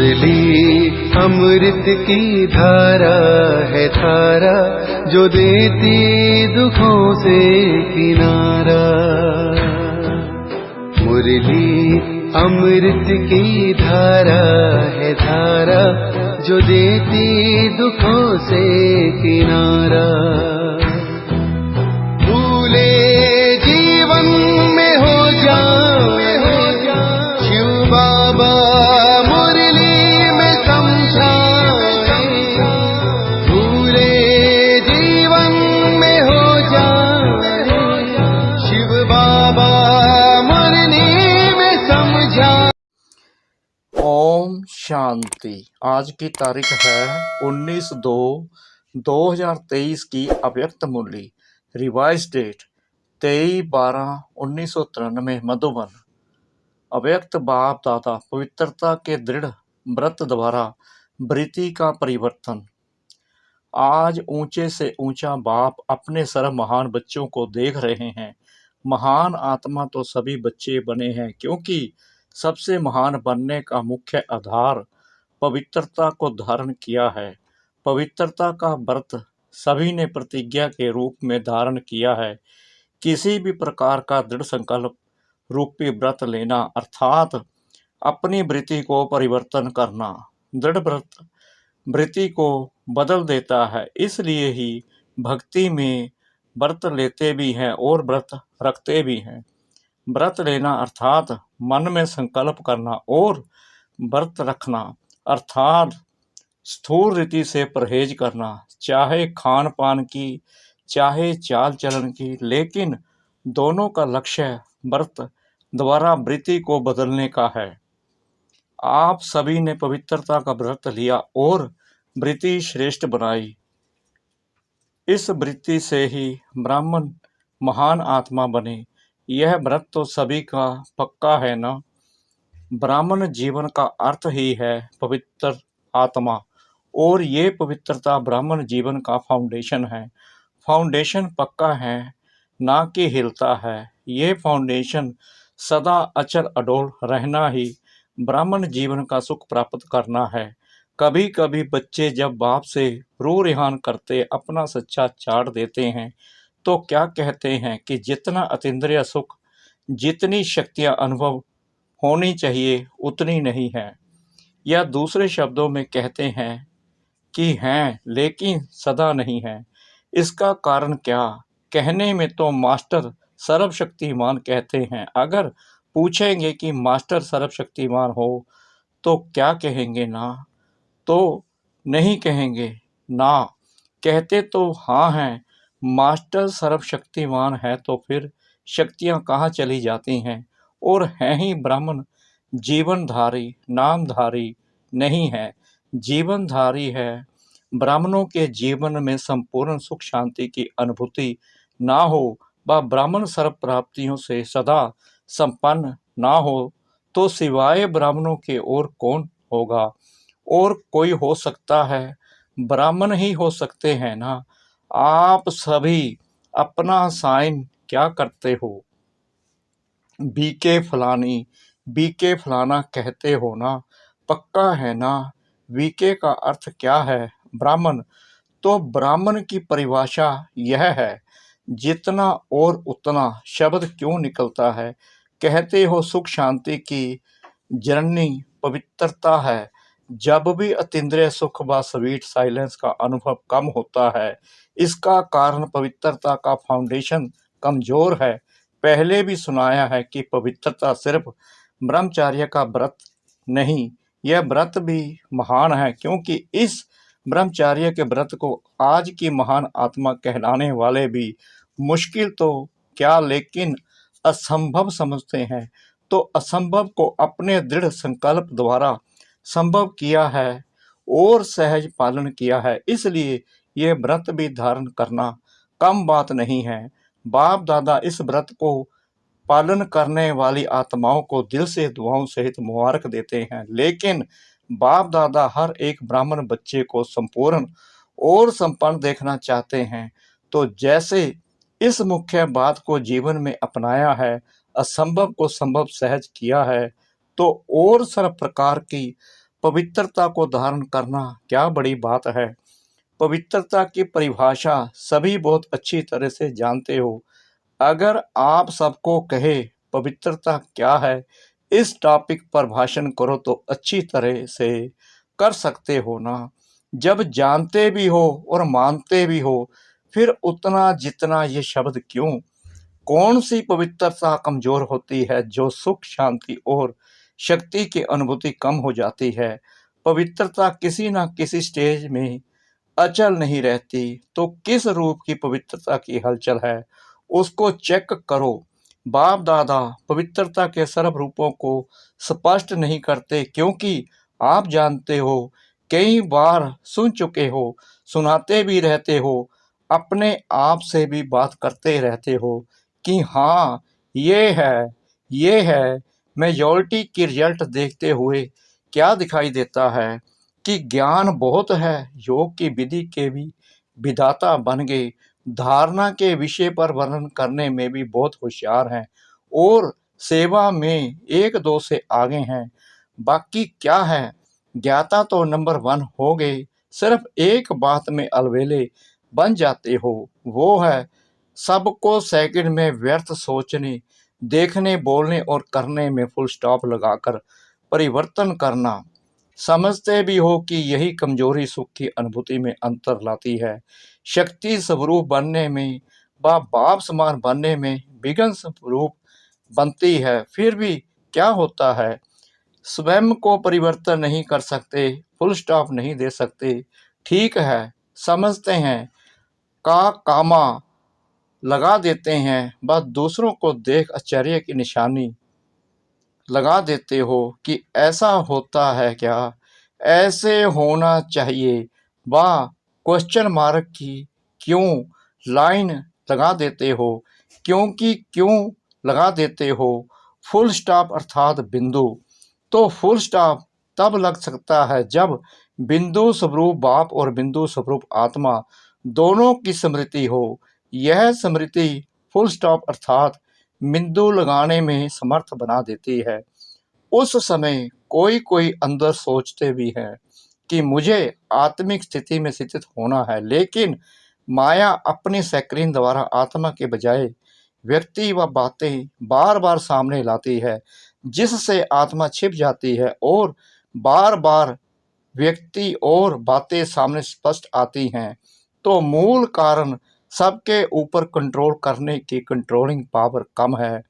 मुरली अमृत की धारा है धारा, जो देती दुखों से किनारा। मुरली अमृत की धारा है धारा, जो देती दुखों से किनारा। भूले जीवन में हो जाए शिव बाबा मुरली में समझाए। भूले जीवन में हो जाए शिव बाबा मुरली में समझाए। ओम शांति। आज की तारीख है 19/2/2023 की अव्यक्त मुरली। Revise date 23/12/1993 Madhuban. अव्यक्त बाप दादा पवित्रता के दृढ़ व्रत द्वारा वृत्ति का परिवर्तन। आज ऊंचे से ऊंचा बाप अपने सर्व महान बच्चों को देख रहे हैं। महान आत्मा तो सभी बच्चे बने हैं, क्योंकि सबसे महान बनने का मुख्य आधार पवित्रता को धारण किया है। पवित्रता का व्रत सभी ने प्रतिज्ञा के रूप में धारण किया है। किसी भी प्रकार का दृढ़ संकल्प रूपी व्रत लेना अर्थात अपनी वृत्ति को परिवर्तन करना। दृढ़ व्रत वृत्ति को बदल देता है, इसलिए ही भक्ति में व्रत लेते भी हैं और व्रत रखते भी हैं। व्रत लेना अर्थात मन में संकल्प करना और व्रत रखना अर्थात स्थूल रीति से परहेज करना, चाहे खान पान की चाहे चाल चलन की, लेकिन दोनों का लक्ष्य व्रत द्वारा वृत्ति को बदलने का है। आप सभी ने पवित्रता का व्रत लिया और वृत्ति श्रेष्ठ बनाई। इस वृत्ति से ही ब्राह्मण महान आत्मा बने। यह व्रत तो सभी का पक्का है ना। ब्राह्मण जीवन का अर्थ ही है पवित्र आत्मा, और ये पवित्रता ब्राह्मण जीवन का फाउंडेशन है। फाउंडेशन पक्का है, ना कि हिलता है। ये फाउंडेशन सदा अचल अडोल रहना ही ब्राह्मण जीवन का सुख प्राप्त करना है। कभी कभी बच्चे जब बाप से रू रिहान करते अपना सच्चा चाट देते हैं, तो क्या कहते हैं कि जितना अतीन्द्रिय सुख, जितनी शक्तियाँ अनुभव होनी चाहिए उतनी नहीं है। या दूसरे शब्दों में कहते हैं कि हैं लेकिन सदा नहीं है। इसका कारण क्या? कहने में तो मास्टर सर्वशक्तिमान कहते हैं। अगर पूछेंगे कि मास्टर सर्वशक्तिमान हो तो क्या कहेंगे? ना तो नहीं कहेंगे, ना कहते तो हाँ हैं। मास्टर सर्वशक्तिमान है तो फिर शक्तियाँ कहाँ चली जाती हैं? और हैं ही ब्राह्मण जीवनधारी, नामधारी नहीं है, जीवनधारी है। ब्राह्मणों के जीवन में संपूर्ण सुख शांति की अनुभूति ना हो, व ब्राह्मण सर्व प्राप्तियों से सदा संपन्न ना हो, तो सिवाय ब्राह्मणों के और कौन होगा? और कोई हो सकता है? ब्राह्मण ही हो सकते हैं ना। आप सभी अपना साइन क्या करते हो? बीके फलानी, बीके फलाना कहते हो ना, पक्का है ना। बीके का अर्थ क्या है? ब्राह्मण। तो ब्राह्मण की परिभाषा यह है, जितना और उतना शब्द क्यों निकलता है? कहते हो सुख शांति की जर्नी पवित्रता है। जब भी अतीन्द्रिय सुख व स्वीट साइलेंस का अनुभव कम होता है, इसका कारण पवित्रता का फाउंडेशन कमजोर है। पहले भी सुनाया है कि पवित्रता सिर्फ ब्रह्मचर्य का व्रत नहीं, यह व्रत भी महान है, क्योंकि इस ब्रह्मचर्य के व्रत को आज की महान आत्मा कहलाने वाले भी मुश्किल तो क्या लेकिन असंभव समझते हैं। तो असंभव को अपने दृढ़ संकल्प द्वारा संभव किया है और सहज पालन किया है, इसलिए यह व्रत भी धारण करना कम बात नहीं है। बाप दादा इस व्रत को पालन करने वाली आत्माओं को दिल से दुआओं सहित मुबारक देते हैं, लेकिन बाप दादा हर एक ब्राह्मण बच्चे को संपूर्ण और संपन्न देखना चाहते हैं। तो जैसे इस मुख्य बात को जीवन में अपनाया है, असंभव को संभव सहज किया है, तो और सर्व प्रकार की पवित्रता को धारण करना क्या बड़ी बात है। पवित्रता की परिभाषा सभी बहुत अच्छी तरह से जानते हो। अगर आप सबको कहे पवित्रता क्या है, इस टॉपिक पर भाषण करो तो अच्छी तरह से कर सकते हो ना। जब जानते भी हो और मानते भी हो, फिर उतना जितना ये शब्द क्यों। कौन सी पवित्रता कमजोर होती है जो सुख शांति और शक्ति की अनुभूति कम हो जाती है। पवित्रता किसी न किसी स्टेज में अचल नहीं रहती, तो किस रूप की पवित्रता की हलचल है, उसको चेक करो। बाप दादा पवित्रता के सर्व रूपों को स्पष्ट नहीं करते, क्योंकि आप जानते हो, कई बार सुन चुके हो, सुनाते भी रहते हो, अपने आप से भी बात करते रहते हो कि हाँ ये है। मेजॉरिटी की रिजल्ट देखते हुए क्या दिखाई देता है कि ज्ञान बहुत है, योग की विधि के भी विधाता बन गए, धारणा के विषय पर वर्णन करने में भी बहुत होशियार हैं और सेवा में एक दो से आगे हैं। बाकी क्या है, ज्ञाता तो नंबर 1 हो गए, सिर्फ एक बात में अलवेले बन जाते हो, वो है सबको सेकंड में व्यर्थ सोचने, देखने, बोलने और करने में फुल स्टॉप लगाकर परिवर्तन करना। समझते भी हो कि यही कमजोरी सुख की अनुभूति में अंतर लाती है। शक्ति स्वरूप बनने में व बाप समान बनने में विघ्न स्वरूप बनती है। फिर भी क्या होता है, स्वयं को परिवर्तन नहीं कर सकते, फुल स्टॉप नहीं दे सकते। ठीक है, समझते हैं, का कामा लगा देते हैं, बस दूसरों को देख आश्चर्य की निशानी लगा देते हो कि ऐसा होता है क्या, ऐसे होना चाहिए, वाह क्वेश्चन मार्क की क्यों लाइन लगा देते हो, क्योंकि क्यों लगा देते हो, फुल स्टॉप अर्थात बिंदु। तो फुल स्टॉप तब लग सकता है जब बिंदु स्वरूप बाप और बिंदु स्वरूप आत्मा दोनों की स्मृति हो। यह स्मृति फुल स्टॉप अर्थात बिंदु लगाने में समर्थ बना देती है। उस समय कोई कोई अंदर सोचते भी हैं कि मुझे आत्मिक स्थिति में स्थित होना है, लेकिन माया अपनी सक्रिय द्वारा आत्मा के बजाय व्यक्ति व बातें बार बार सामने लाती है, जिससे आत्मा छिप जाती है और बार बार व्यक्ति और बातें सामने स्पष्ट आती हैं। तो मूल कारण सबके ऊपर कंट्रोल करने की कंट्रोलिंग पावर कम है।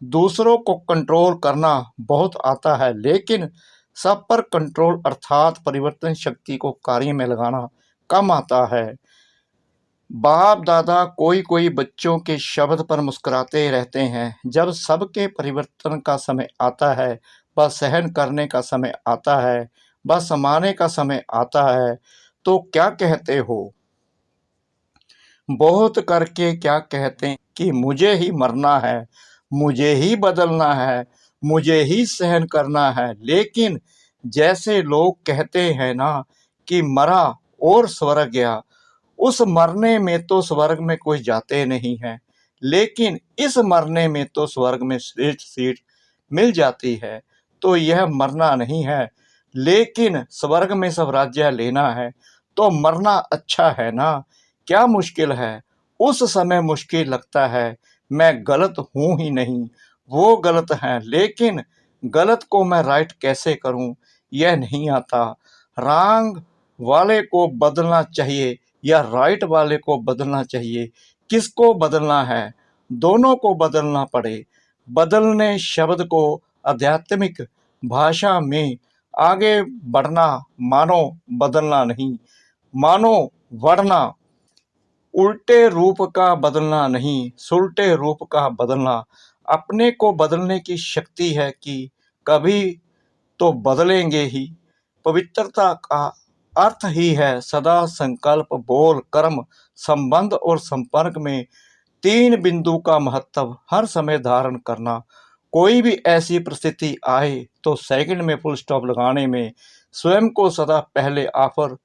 दूसरों को कंट्रोल करना बहुत आता है, लेकिन सब पर कंट्रोल अर्थात परिवर्तन शक्ति को कार्य में लगाना कम आता है। बाप दादा कोई कोई बच्चों के शब्द पर मुस्कुराते रहते हैं। जब सबके परिवर्तन का समय आता है, व सहन करने का समय आता है, व समाने का समय आता है, तो क्या कहते हो, बहुत करके क्या कहते हैं कि मुझे ही मरना है, मुझे ही बदलना है, मुझे ही सहन करना है। लेकिन जैसे लोग कहते हैं ना कि मरा और स्वर्ग गया, उस मरने में तो स्वर्ग में कोई जाते नहीं है, लेकिन इस मरने में तो स्वर्ग में श्रेष्ठ सीट मिल जाती है। तो यह मरना नहीं है, लेकिन स्वर्ग में सब राज्य लेना है, तो मरना अच्छा है ना। क्या मुश्किल है, उस समय मुश्किल लगता है, मैं गलत हूँ ही नहीं, वो गलत हैं, लेकिन गलत को मैं राइट कैसे करूँ, यह नहीं आता। रॉन्ग वाले को बदलना चाहिए या राइट वाले को बदलना चाहिए, किसको बदलना है, दोनों को बदलना पड़े। बदलने शब्द को आध्यात्मिक भाषा में आगे बढ़ना मानो बदलना नहीं, मानो बढ़ना, उल्टे रूप का बदलना नहीं, सुलटे रूप का बदलना। अपने को बदलने की शक्ति है कि कभी तो बदलेंगे ही। पवित्रता का अर्थ ही है सदा संकल्प, बोल, कर्म, संबंध और संपर्क में 3 बिंदु का महत्व हर समय धारण करना। कोई भी ऐसी परिस्थिति आए तो सेकंड में फुल स्टॉप लगाने में स्वयं को सदा पहले ऑफर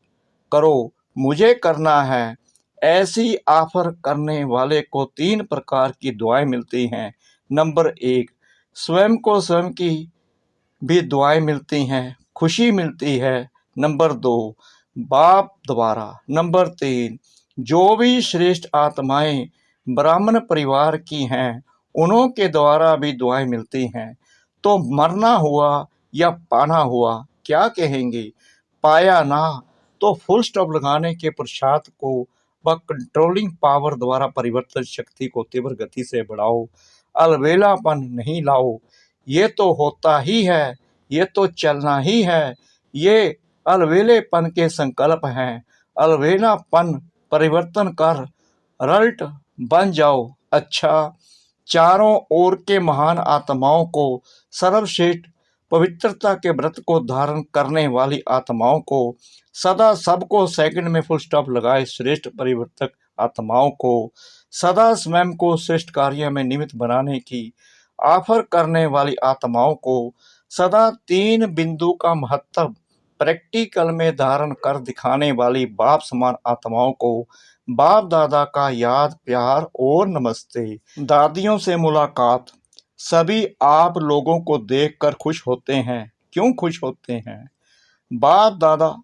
करो, मुझे करना है। ऐसी ऑफर करने वाले को 3 प्रकार की दुआएं मिलती हैं। नंबर 1, स्वयं को स्वयं की भी दुआएं मिलती हैं। खुशी मिलती है। नंबर 2, बाप द्वारा। नंबर 3, जो भी श्रेष्ठ आत्माएं ब्राह्मण परिवार की हैं, उन्हों के द्वारा भी दुआएं मिलती हैं। तो मरना हुआ या पाना हुआ, क्या कहेंगे? पाया ना तो फुल स्टॉप लगाने के पश्चात को व कंट्रोलिंग पावर द्वारा परिवर्तन शक्ति को तीव्र गति से बढ़ाओ। अलबेलापन नहीं लाओ। ये तो होता ही है, ये तो चलना ही है। ये अलबेलेपन के संकल्प हैं। अलबेलापन परिवर्तन कर रल्ट बन जाओ। अच्छा, चारों ओर के महान आत्माओं को, सर्वश्रेष्ठ पवित्रता के व्रत को धारण करने वाली आत्माओं को, सदा सबको सेकंड में फुल स्टॉप लगाए श्रेष्ठ परिवर्तक आत्माओं को, सदा स्वयं को श्रेष्ठ कार्य में निमित्त बनाने की ऑफर करने वाली आत्माओं को, सदा 3 बिंदु का महत्व प्रैक्टिकल में धारण कर दिखाने वाली बाप समान आत्माओं को बाप दादा का याद, प्यार और नमस्ते। दादियों से मुलाकात। सभी आप लोगों को देखकर खुश होते हैं। क्यों खुश होते हैं? बाप दादा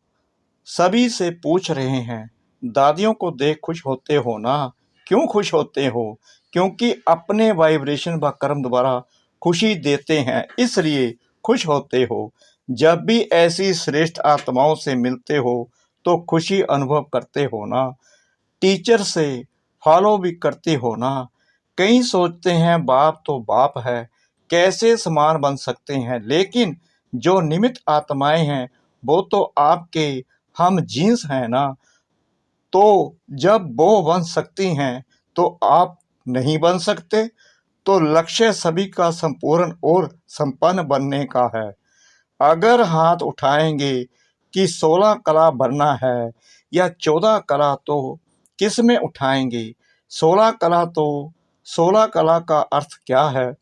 सभी से पूछ रहे हैं, दादियों को देख खुश होते हो ना? क्यों खुश होते हो? क्योंकि अपने वाइब्रेशन व कर्म द्वारा खुशी देते हैं, इसलिए खुश होते हो। जब भी ऐसी श्रेष्ठ आत्माओं से मिलते हो तो खुशी अनुभव करते हो ना? टीचर से फॉलो भी करते हो ना? कई सोचते हैं बाप तो बाप है, कैसे समान बन सकते हैं, लेकिन जो निमित्त आत्माएं हैं वो तो आपके हम जीन्स हैं ना। तो जब वो बन सकती हैं तो आप नहीं बन सकते? तो लक्ष्य सभी का संपूर्ण और संपन्न बनने का है। अगर हाथ उठाएंगे कि 16 कला भरना है या 14 कला, तो किस में उठाएंगे? 16 कला, तो 16 कला का अर्थ क्या है?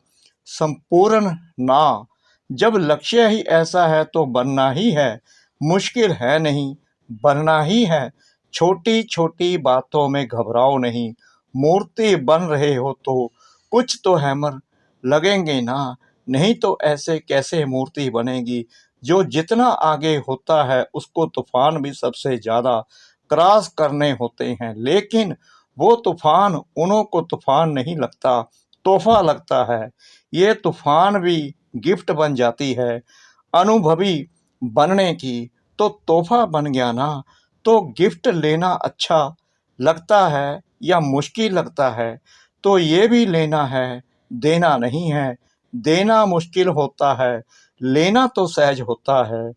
संपूर्ण ना। जब लक्ष्य ही ऐसा है तो बनना ही है। मुश्किल है नहीं, बनना ही है। छोटी छोटी बातों में घबराओ नहीं। मूर्ति बन रहे हो तो कुछ तो हैमर लगेंगे ना, नहीं तो ऐसे कैसे मूर्ति बनेगी? जो जितना आगे होता है उसको तूफान भी सबसे ज़्यादा क्रॉस करने होते हैं, लेकिन वो तूफान उन्हों को तूफान नहीं लगता, तोहफा लगता है। ये तूफान भी गिफ्ट बन जाती है अनुभवी बनने की, तो तोहफा बन गया ना। तो गिफ्ट लेना अच्छा लगता है या मुश्किल लगता है? तो ये भी लेना है, देना नहीं है। देना मुश्किल होता है, लेना तो सहज होता है।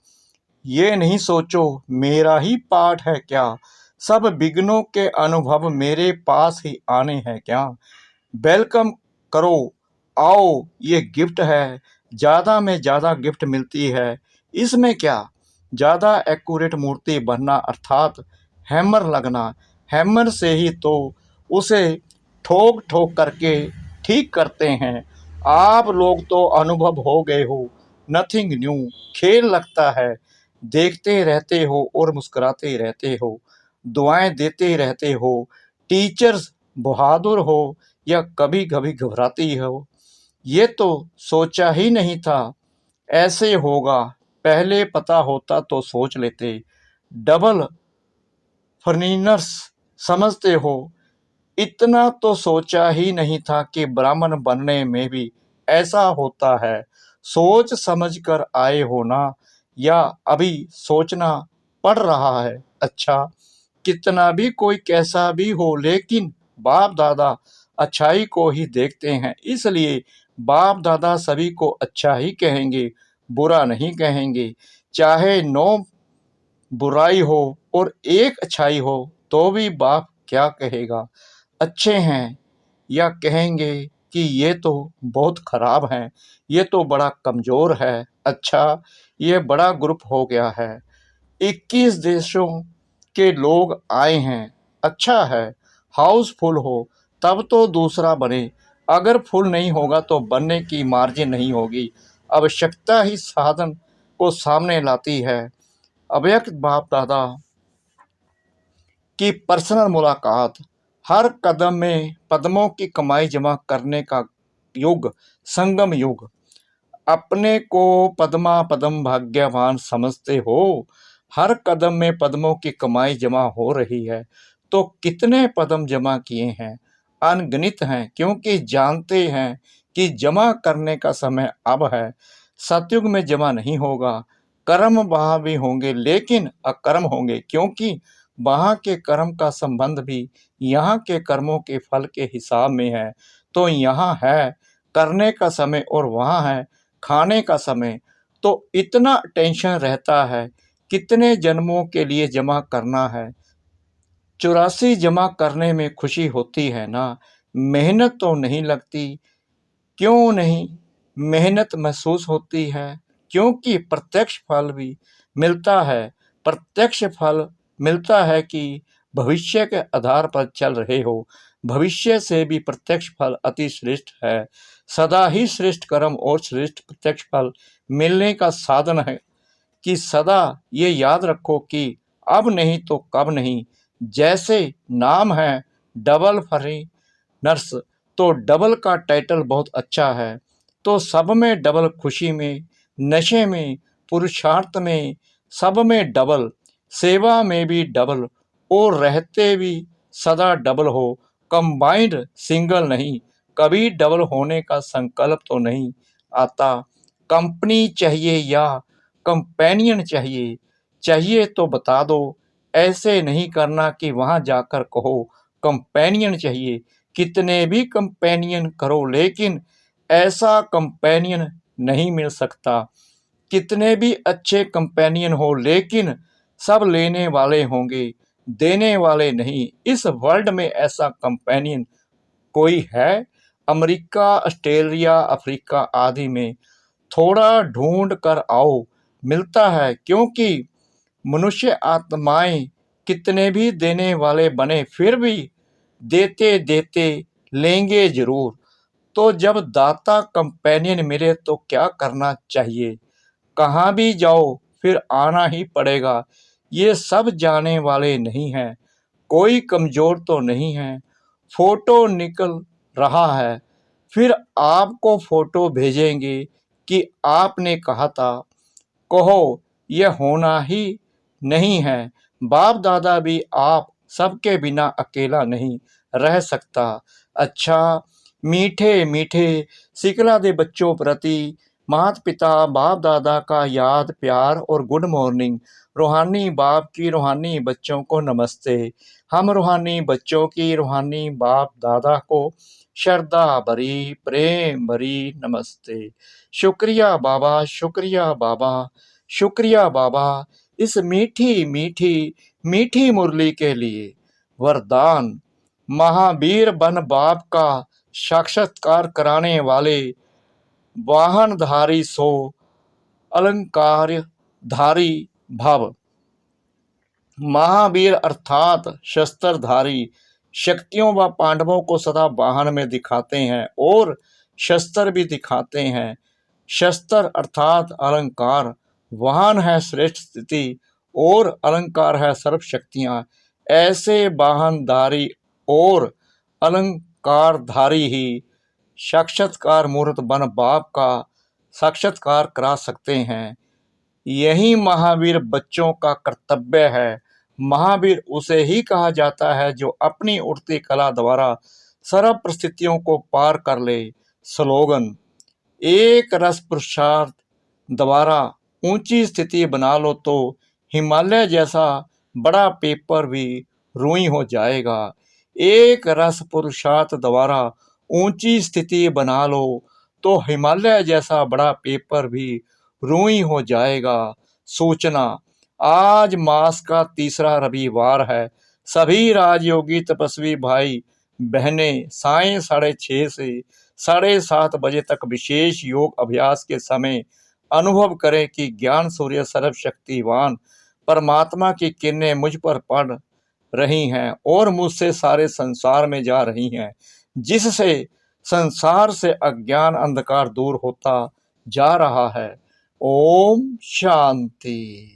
ये नहीं सोचो मेरा ही पाठ है क्या, सब विघ्नों के अनुभव मेरे पास ही आने हैं क्या। वेलकम करो, आओ, ये गिफ्ट है। ज़्यादा में ज़्यादा गिफ्ट मिलती है, इसमें क्या? ज़्यादा एक्यूरेट मूर्ति बनना अर्थात हैमर लगना। हैमर से ही तो उसे ठोक ठोक करके ठीक करते हैं। आप लोग तो अनुभव हो गए हो, नथिंग न्यू। खेल लगता है, देखते रहते हो और मुस्कुराते रहते हो, दुआएं देते रहते हो। टीचर्स बहादुर हो या कभी कभी घबराती हो, ये तो सोचा ही नहीं था ऐसे होगा। पहले पता होता तो सोच लेते। डबल फर्नीनर्स समझते हो, इतना तो सोचा ही नहीं था कि ब्राह्मण बनने में भी ऐसा होता है। सोच समझ कर आए हो ना, या अभी सोचना पड़ रहा है? अच्छा, कितना भी कोई कैसा भी हो, लेकिन बाप दादा अच्छाई को ही देखते हैं, इसलिए बाप दादा सभी को अच्छा ही कहेंगे, बुरा नहीं कहेंगे। चाहे 9 बुराई हो और 1 अच्छाई हो तो भी बाप क्या कहेगा, अच्छे हैं, या कहेंगे कि ये तो बहुत खराब हैं, ये तो बड़ा कमज़ोर है। अच्छा, ये बड़ा ग्रुप हो गया है, 21 देशों के लोग आए हैं। अच्छा है, हाउस फुल हो तब तो दूसरा बने, अगर फुल नहीं होगा तो बनने की मार्जिन नहीं होगी। आवश्यकता ही साधन को सामने लाती है। अव्यक्त बाप दादा की पर्सनल मुलाकात। हर कदम में पद्मों की कमाई जमा करने का युग, संगम युग। अपने को पद्मा पद्म भाग्यवान समझते हो, हर कदम में पद्मों की कमाई जमा हो रही है। तो कितने पद्म जमा किए हैं? अनगिनत हैं, क्योंकि जानते हैं कि जमा करने का समय अब है। सतयुग में जमा नहीं होगा। कर्म वहाँ भी होंगे, लेकिन अकर्म होंगे, क्योंकि वहाँ के कर्म का संबंध भी यहाँ के कर्मों के फल के हिसाब में है। तो यहाँ है करने का समय और वहाँ है खाने का समय। तो इतना टेंशन रहता है, कितने जन्मों के लिए जमा करना है। 84 जमा करने में खुशी होती है ना, मेहनत तो नहीं लगती। क्यों नहीं मेहनत महसूस होती है? क्योंकि प्रत्यक्ष फल भी मिलता है। प्रत्यक्ष फल मिलता है कि भविष्य के आधार पर चल रहे हो। भविष्य से भी प्रत्यक्ष फल अति श्रेष्ठ है। सदा ही श्रेष्ठ कर्म और श्रेष्ठ प्रत्यक्ष फल मिलने का साधन है कि सदा ये याद रखो कि अब नहीं तो कब नहीं। जैसे नाम है डबल फरी नर्स, तो डबल का टाइटल बहुत अच्छा है। तो सब में डबल, खुशी में, नशे में, पुरुषार्थ में, सब में डबल, सेवा में भी डबल, और रहते भी सदा डबल हो। कंबाइंड सिंगल नहीं, कभी डबल होने का संकल्प तो नहीं आता। कंपनी चाहिए या कंपेनियन चाहिए? चाहिए तो बता दो, ऐसे नहीं करना कि वहां जाकर कहो कंपेनियन चाहिए। कितने भी कंपेनियन करो, लेकिन ऐसा कंपेनियन नहीं मिल सकता। कितने भी अच्छे कंपेनियन हो, लेकिन सब लेने वाले होंगे, देने वाले नहीं। इस वर्ल्ड में ऐसा कंपेनियन कोई है? अमेरिका, ऑस्ट्रेलिया, अफ्रीका आदि में थोड़ा ढूंढ कर आओ, मिलता है। क्योंकि मनुष्य आत्माएं कितने भी देने वाले बने, फिर भी देते देते लेंगे जरूर। तो जब दाता कंपेनियन मिले तो क्या करना चाहिए? कहाँ भी जाओ फिर आना ही पड़ेगा। ये सब जाने वाले नहीं हैं, कोई कमजोर तो नहीं है। फोटो निकल रहा है, फिर आपको फोटो भेजेंगे कि आपने कहा था। कहो यह होना ही नहीं है। बाप दादा भी आप सबके बिना अकेला नहीं रह सकता। अच्छा, मीठे मीठे सिकला दे बच्चों प्रति माता पिता बाप दादा का याद प्यार और गुड मॉर्निंग। रूहानी बाप की रूहानी बच्चों को नमस्ते। हम रूहानी बच्चों की रूहानी बाप दादा को श्रद्धा भरी प्रेम भरी नमस्ते। शुक्रिया बाबा, शुक्रिया बाबा, शुक्रिया बाबा, इस मीठी मीठी मीठी मुरली के लिए। वरदान। महावीर बन बाप का साक्षात्कार कराने वाले वाहनधारी सो अलंकार धारी भव। महावीर अर्थात शस्त्रधारी शक्तियों व पांडवों को सदा वाहन में दिखाते हैं और शस्त्र भी दिखाते हैं। शस्त्र अर्थात अलंकार, वाहन है श्रेष्ठ स्थिति और अलंकार है सर्व शक्तियां। ऐसे वाहनधारी और अलंकारधारी ही साक्षात्कार मूर्त बन बाप का साक्षात्कार करा सकते हैं। यही महावीर बच्चों का कर्तव्य है। महावीर उसे ही कहा जाता है जो अपनी उड़ती कला द्वारा सर्व परिस्थितियों को पार कर ले। स्लोगन। एक रस पुरुषार्थ द्वारा ऊंची स्थिति बना लो तो हिमालय जैसा बड़ा पेपर भी रूई हो जाएगा। एक रस पुरुषार्थ द्वारा ऊंची स्थिति बना लो तो हिमालय जैसा बड़ा पेपर भी रूई हो जाएगा। सूचना। आज मास का तीसरा रविवार है। सभी राजयोगी तपस्वी भाई बहनें सायं 6:30 से 7:30 बजे तक विशेष योग अभ्यास के समय अनुभव करें कि ज्ञान सूर्य सर्वशक्तिवान परमात्मा की किरणें मुझ पर पड़ रही हैं और मुझसे सारे संसार में जा रही हैं, जिससे संसार से अज्ञान अंधकार दूर होता जा रहा है। ओम शांति।